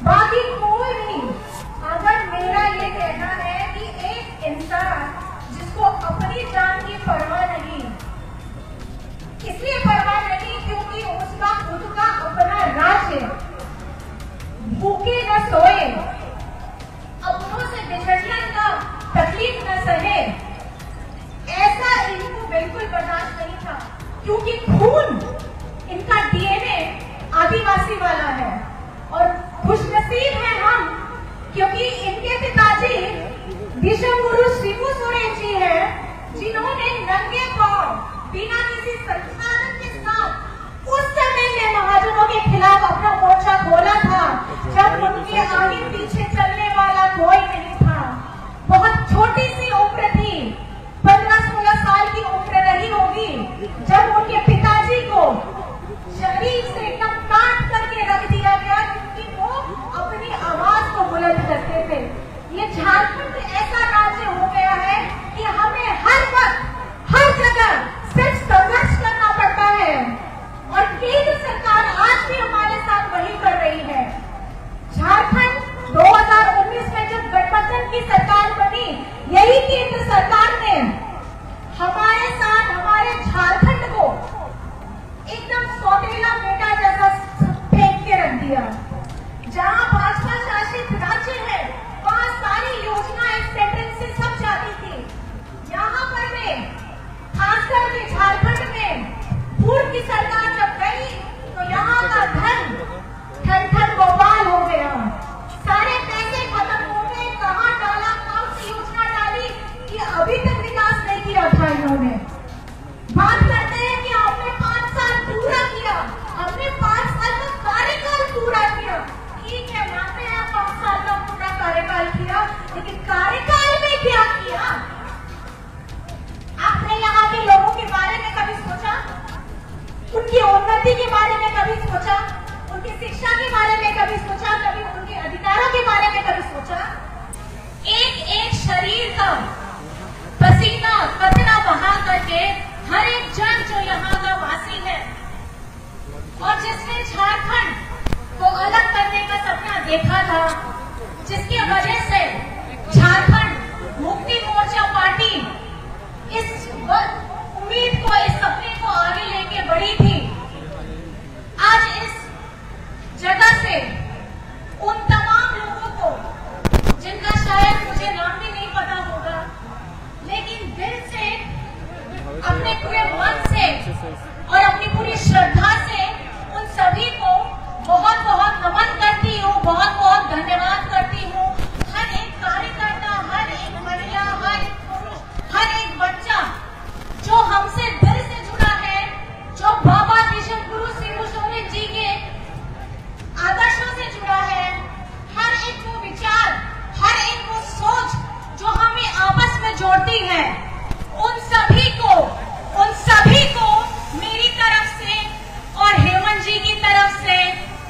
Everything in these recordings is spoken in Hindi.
बाकी कोई नहीं। अगर मेरा ये कहना है कि एक इंसान जिसको अपनी जान की परवाह नहीं, इसलिए परवाह नहीं क्योंकि उसका खुद का अपना राज है, भूखे न सोए, अपनों से बिछड़ने का तकलीफ न सहे, ऐसा इनको बिल्कुल बर्दाश्त नहीं था। क्योंकि खून इनका डीएनए आदिवासी वाला है। और खुशनसीब हैं हम क्योंकि इनके पिताजी विश्वगुरु शिबू सोरेन जी हैं, जिन्होंने नंगे पांव बिना किसी संसाधन के साथ उस समय में महाजनों के खिलाफ अपना मोर्चा खोला था, जब उनके आगे पीछे चलने वाला कोई नहीं था। बहुत छोटी सी उम्र थी, 15-16 साल की उम्र रही होगी, जब उनके पिताजी को शरीर से एकदम काट करके रख दिया गया क्योंकि वो अपनी आवाज को बुलंद करते थे। ये झारखंड ऐसा राज्य हो गया है कि हमें हर वक्त हर जगह सिर्फ संघर्ष करना पड़ता है, और केंद्र सरकार आज भी हमारे साथ वही कर रही है। झारखंड 2019 में जब गठबंधन की सरकार बनी, यही केंद्र सरकार ने हमारे साथ हमारे झारखंड को एकदम सौतेला बेटा जैसा फेंक के रख दिया। जहां भाजपा शासित राज्य है वहां सारी योजनाएं सेंट्रल से सब जाती थी। यहाँ पर में खासकर के झारखंड में पूर्व की सरकार जब गई तो यहाँ का धन ठन ठन गोपाल हो गया। सारे पैसे खत्म हो गए, कहाँ डाला, कौन सी योजना डाली, ये अभी तक विकास नहीं किया था इन्होंने। बात करते हैं कि हमने 5 साल पूरा किया, हमने 5 साल का कार्यकाल पूरा किया। ठीक है, मानते हैं 5 साल का पूरा कार्यकाल किया, लेकिन कार्यकाल में क्या किया? आपने यहाँ के लोगों के बारे में कभी सोचा? उनकी उन्नति के बारे में कभी सोचा? उनकी शिक्षा के बारे में कभी सोचा? कभी उनके अधिकारों के बारे में कभी सोचा? एक एक शरीर का पसीना कतरा बहा करके हर एक जन जो यहाँ का वासी है और जिसने झारखंड को अलग करने का सपना देखा था, जिसकी वजह से झारखंड मुक्ति मोर्चा पार्टी इस उम्मीद को, इस सपने को आगे लेके बढ़ी थी, आज इस जगह से उन तमाम लोगों को, जिनका शायद मुझे नाम भी नहीं पता होगा, लेकिन दिल से, अपने पूरे मन से और अपनी पूरी श्रद्धा से उन सभी को बहुत बहुत नमन करती हूँ, बहुत बहुत धन्यवाद करती हूँ। हर एक कार्यकर्ता, हर एक महिला, हर एक पुरुष, हर एक बच्चा जो हमसे दिल से जुड़ा है, जो बाबा विश्वगुरु शिबू सोरेन जी के आदर्शों से जुड़ा है, हर एक वो विचार, हर एक वो सोच जो हमें आपस में जोड़ती है, उन सभी को मेरी तरफ से और हेमंत जी की तरफ से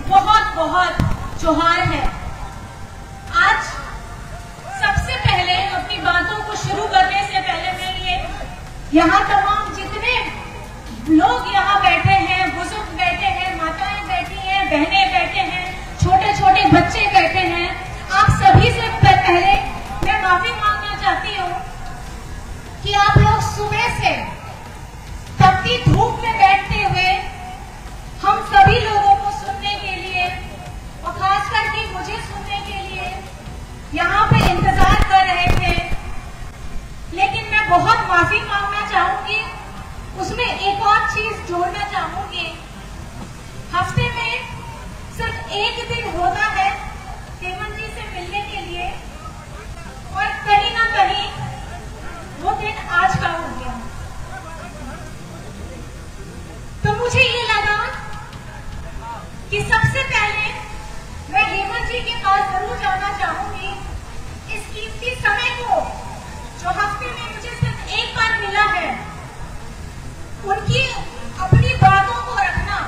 बहुत बहुत जोहार है। आज सबसे पहले अपनी बातों को शुरू करने से पहले मैं ये यहाँ तमाम जितने लोग यहाँ बैठे हैं, बुजुर्ग बैठे हैं, माताएं बैठी हैं, बहनें बैठे हैं, छोटे छोटे बच्चे बैठे हैं, आप सभी से पहले मैं माफी मांगना चाहती हूँ कि आप लोग सुबह से तपती धूप में बैठते हुए हम सभी लोगों को सुनने के लिए और खास करके मुझे सुनने के लिए यहाँ पे इंतजार कर रहे थे। लेकिन मैं बहुत माफी मांगना चाहूंगी, उसमें एक और चीज जोड़ना चाहूंगी। हफ्ते में सिर्फ एक दिन होता है हेमंत जी से मिलने के लिए, और कहीं ना कहीं वो दिन आज का हो गया। तो मुझे ये लगा कि सबसे पहले मैं हेमंत जी के पास जरूर जाना चाहूंगी। इस कीमती समय को जो हफ्ते में मुझे सिर्फ एक बार मिला है, उनकी अपनी बातों को रखना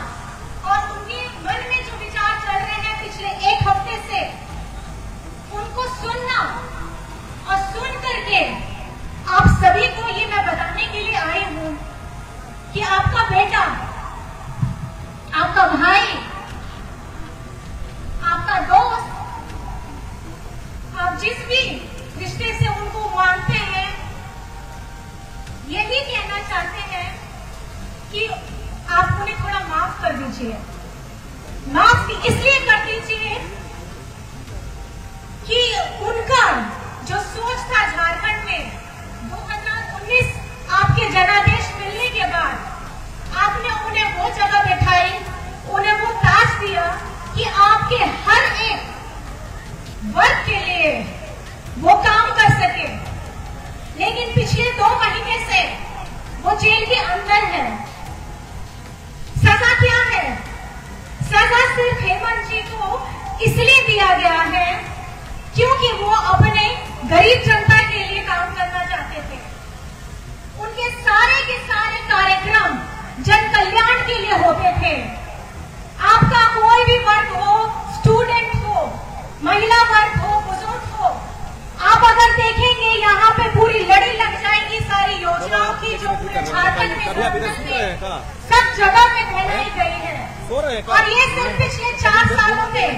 और उनके मन में जो विचार चल रहे हैं पिछले एक हफ्ते से, उनको सुनना और सुन करके आप सभी को ये मैं बताने के लिए आई हूँ कि आपका बेटा, आपका भाई, आपका दोस्त जिस भी रिश्ते से उनको मानते हैं, यही कहना चाहते हैं कि आप उन्हें थोड़ा माफ कर दीजिए। माफ इसलिए कर दीजिए कि उनका जो सोच था झारखंड में 2019 आपके जनादेश मिलने के बाद आपने उन्हें वो जगह बैठाई, उन्हें वो ताज दिया कि आपके हर एक वर्ग के लिए वो काम कर सके। लेकिन पिछले 2 महीने से वो जेल के अंदर है। सजा क्या है? सजा सिर्फ हेमंत जी को इसलिए दिया गया है क्योंकि वो अपने गरीब जनता के लिए काम करना चाहते थे। उनके सारे के सारे कार्यक्रम जन कल्याण के लिए होते थे। आपका कोई भी वर्ग हो, स्टूडेंट हो, महिला वर्ग हो, बुजुर्ग हो, आप अगर देखेंगे यहाँ पे पूरी लड़ी लग जाएगी सारी योजनाओं की जो पूरे झारखंड में सब जगह में फैलाई गई है। और ये सिर्फ पिछले 4 सालों में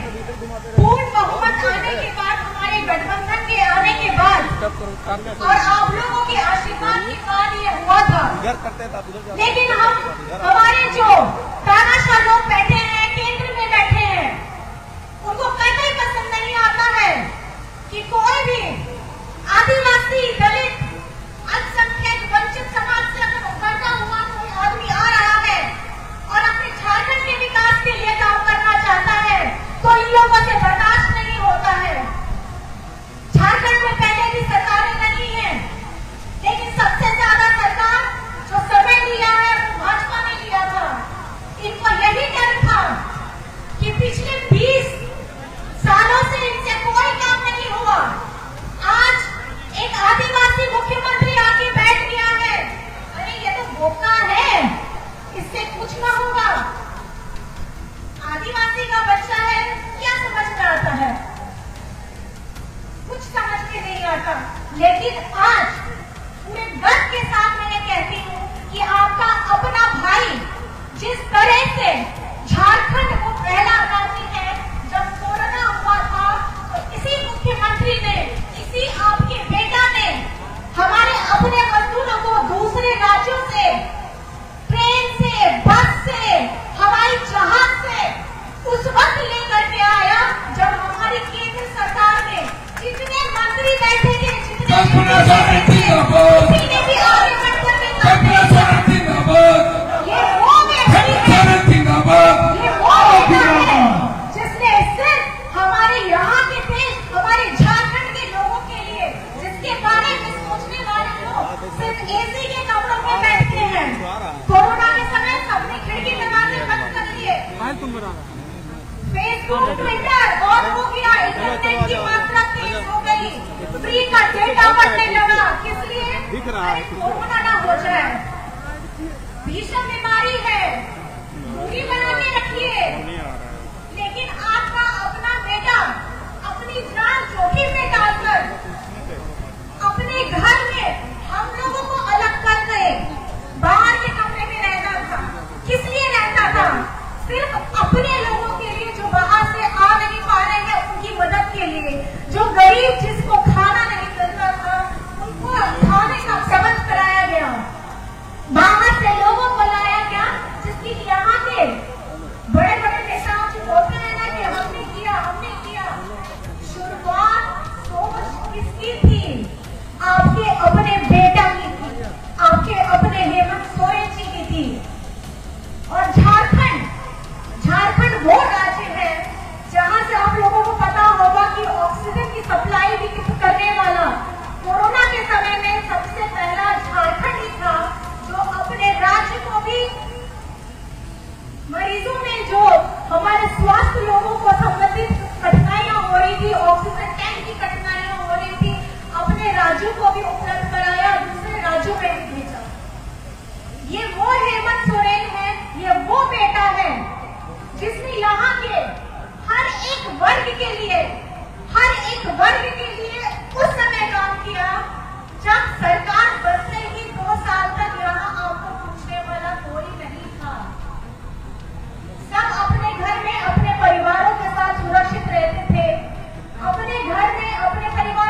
पूर्ण बहुमत आने के बाद, हमारे गठबंधन के आने के बाद और आप लोगों के आशीर्वाद के बाद ये हुआ था। लेकिन हमारे जो तानाशाह लोग बैठे हैं, केंद्र में बैठे हैं, उनको कतई पसंद नहीं आता है कि कोई भी आदिवासी, दलित, अल्पसंख्यक, वंचित समाज से अगर उभरता हुआ कोई आदमी आ रहा है और अपने झारखंड के विकास के लिए काम करना चाहता है तो इन लोगों से बर्दाश्त नहीं होता है। झारखंड में पहले भी सरकारें नहीं है, लेकिन सबसे ज्यादा सरकार जो समय लिया है वो भाजपा ने लिया था। इनको यही डर था कि पिछले 20 सालों से इनसे कोई काम नहीं हुआ। आज एक आदिवासी मुख्यमंत्री आके बैठ गया है, अरे ये तो बोका है, इससे कुछ ना होगा। आदिवासी का बच्चा है, क्या समझ में आता है? कुछ समझ में नहीं आता। लेकिन आज पूरे गर्व के साथ मैं कहती हूँ कि आपका अपना भाई जिस तरह से झारखंड को पहला राज्य है, जब कोरोना हुआ था तो इसी मुख्यमंत्री ने, इसी आपके बेटा ने हमारे अपने मजदूरों को दूसरे राज्यों से ट्रेन से, बस से, हवाई जहाज से उस वक्त लेकर के आया जब हमारी केंद्र सरकार ने जितने मंत्री बैठे थे, जितने किसी ने भी आगे बढ़कर के काम नहीं किया। ये वो बेटा है जिसने सिर्फ हमारे यहाँ के देश, हमारे झारखंड के लोगों के लिए, जिसके बारे में सोचने वाले लोग सिर्फ एसी के कमरों में बैठते हैं। कोरोना के समय सबने खिड़की लगाने बंद कर दिए, फेसबुक, ट्विटर और हो गया, इंटरनेट की मात्रा तेज हो गई, फ्री का डेटा बढ़ने लगा। किस लिए? कोरोना ना हो जाए। भीषण बीमारी है, दूरी बना के रखिए। लेकिन आपका अपना बेटा अपनी जान जोखिम में डालकर अपने घर में हम लोगों को अलग कर गए, बाहर के कमरे में रहता था। किस लिए रहता था? सिर्फ अपने लोगों के लिए जो बाहर से आ नहीं पा रहे हैं उनकी मदद के लिए। जो गरीब जिसको खाना नहीं मिलता था उनको खाने का प्रबंध कराया गया। बाहर से लोगों को लाया गया, जिसकी यहाँ के बड़े बड़े नेताओं जो बोलते हैं ना कि हमने किया। शुरुआत सोच किसकी थी? आपके अपने बेटा की थी, आपके अपने हेमंत सोरेन जी की थी। और झारखंड वो राज्य है जहां से आप लोगों को पता होगा कि ऑक्सीजन की सप्लाई भी करने वाला कोरोना के समय में सबसे पहला झारखंड ही था जो अपने राज्य को भी मरीजों में जो हमारे स्वास्थ्य लोगों को संबंधित कठिनाइयां हो रही थी, ऑक्सीजन टैंक की कठिनाइयां हो रही थी, अपने राज्यों को भी उपलब्ध कराया, दूसरे राज्यों में भी भेजा। ये वो हेमंत सोरेन है, ये वो बेटा है जिसने यहाँ के हर एक वर्ग के लिए उस समय काम किया जब सरकार बनते ही 2 साल तक यहाँ आपको पूछने वाला कोई नहीं था। सब अपने घर में अपने परिवारों के साथ सुरक्षित रहते थे, अपने घर में अपने परिवार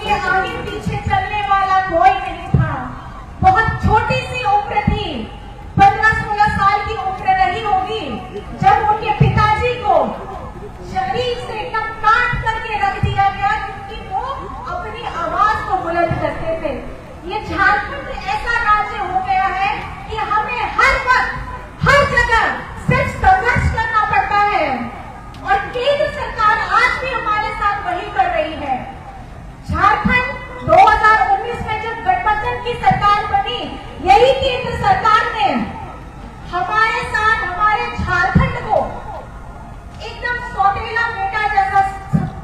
उनके आगे पीछे चलने वाला कोई नहीं था। बहुत छोटी सी उम्र थी, 15-16 साल की उम्र रही होगी, जब उनके पिताजी को शरीर से एकदम काट करके रख दिया गया क्योंकि वो अपनी आवाज को बुलंद करते थे। ये झारखंड ऐसा राज्य हो गया है कि हमें हर वक्त हर जगह सिर्फ संघर्ष करना पड़ता है और केंद्र सरकार आज भी हमारे साथ वही कर रही है। झारखंड 2019 में जब गठबंधन की सरकार बनी, यही केंद्र सरकार ने हमारे साथ हमारे झारखंड को एकदम सौतेला बेटा जैसा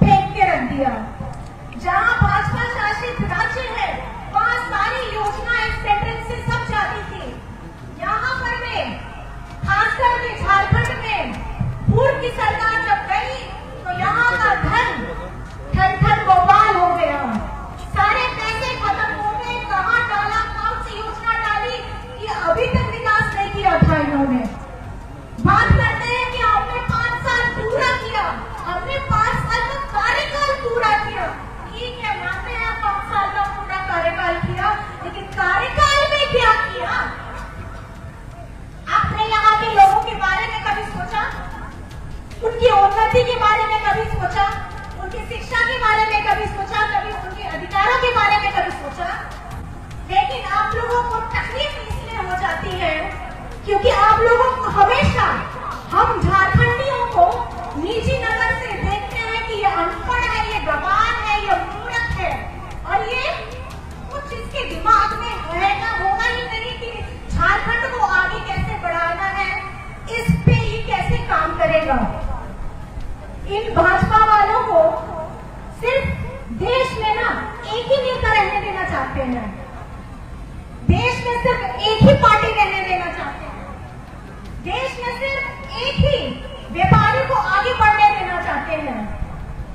फेंक के रख दिया। जहां भाजपा शासित राज्य है वहां सारी योजनाएं सेंट्रल से सब जाती थी। यहाँ पर में खासकर के झारखंड में पूर्व की सरकार जब गई तो यहाँ का धन ठन गोपाल हो गया। सारे पैसे खत्म हो गए। कहाँ डाला, कौन सी योजना डाली, ये अभी तक विकास नहीं किया था इन्होंने। बात करते हैं कि हमने 5 साल पूरा किया, हमने 5 साल का कार्यकाल पूरा किया। ठीक है, मानते हैं 5 साल का पूरा कार्यकाल किया, लेकिन कार्यकाल में क्या किया? आपने यहाँ के लोगों के बारे में कभी सोचा? उनकी उन्नति के बारे में कभी सोचा? उनकी शिक्षा के बारे में कभी सोचा? कभी उनके अधिकारों के बारे में कभी सोचा? लेकिन आप लोगों को तकलीफ इसलिए हो जाती है क्योंकि आप लोगों को हमेशा हम झारखंडियों को निजी नजर से देखते हैं कि ये अनपढ़ है, ये गवार है, ये मूर्ख है और ये कुछ इसके दिमाग में रहेगा होगा ही नहीं कि झारखंड को आगे कैसे बढ़ाना है, इस पे ही कैसे काम करेगा। इन भाजपा वालों को सिर्फ देश में ना एक ही नेता रहने देना चाहते हैं, देश में सिर्फ एक ही पार्टी रहने देना चाहते हैं, देश में सिर्फ एक ही व्यापारी को आगे बढ़ने देना चाहते हैं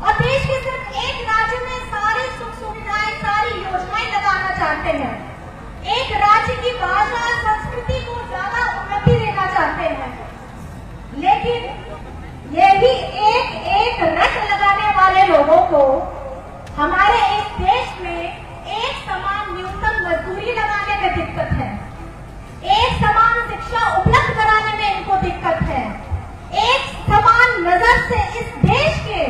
और देश के सिर्फ एक राज्य में सारी सुख सुविधाएं, सारी योजनाएं लगाना चाहते हैं। एक राज्य की भाषा संस्कृति को ज्यादा उन्नति देना चाहते हैं, लेकिन यही एक रट लगाने वाले लोगों को हमारे इस देश में एक समान न्यूनतम मजदूरी लगाने में दिक्कत है, एक समान शिक्षा उपलब्ध कराने में इनको दिक्कत है, एक समान नजर से इस देश के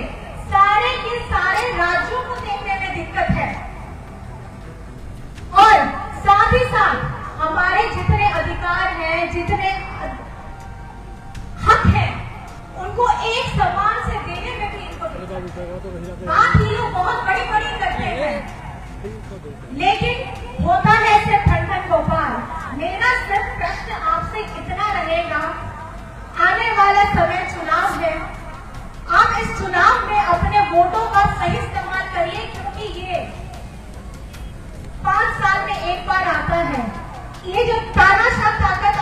सारे राज्यों को देखने में दिक्कत है और साथ ही साथ हमारे जितने अधिकार हैं, जितने हक हैं, उनको एक समान से देने में भी इनको बात ही लोग बहुत बड़ी बड़ी करते हैं, लेकिन होता है सिर्फ ठन गोपाल। मेरा सिर्फ प्रश्न आपसे इतना रहेगा, आने वाला समय चुनाव है, आप इस चुनाव में अपने वोटों का सही इस्तेमाल करिए क्योंकि ये 5 साल में एक बार आता है। ये जो तानाशाह ताकत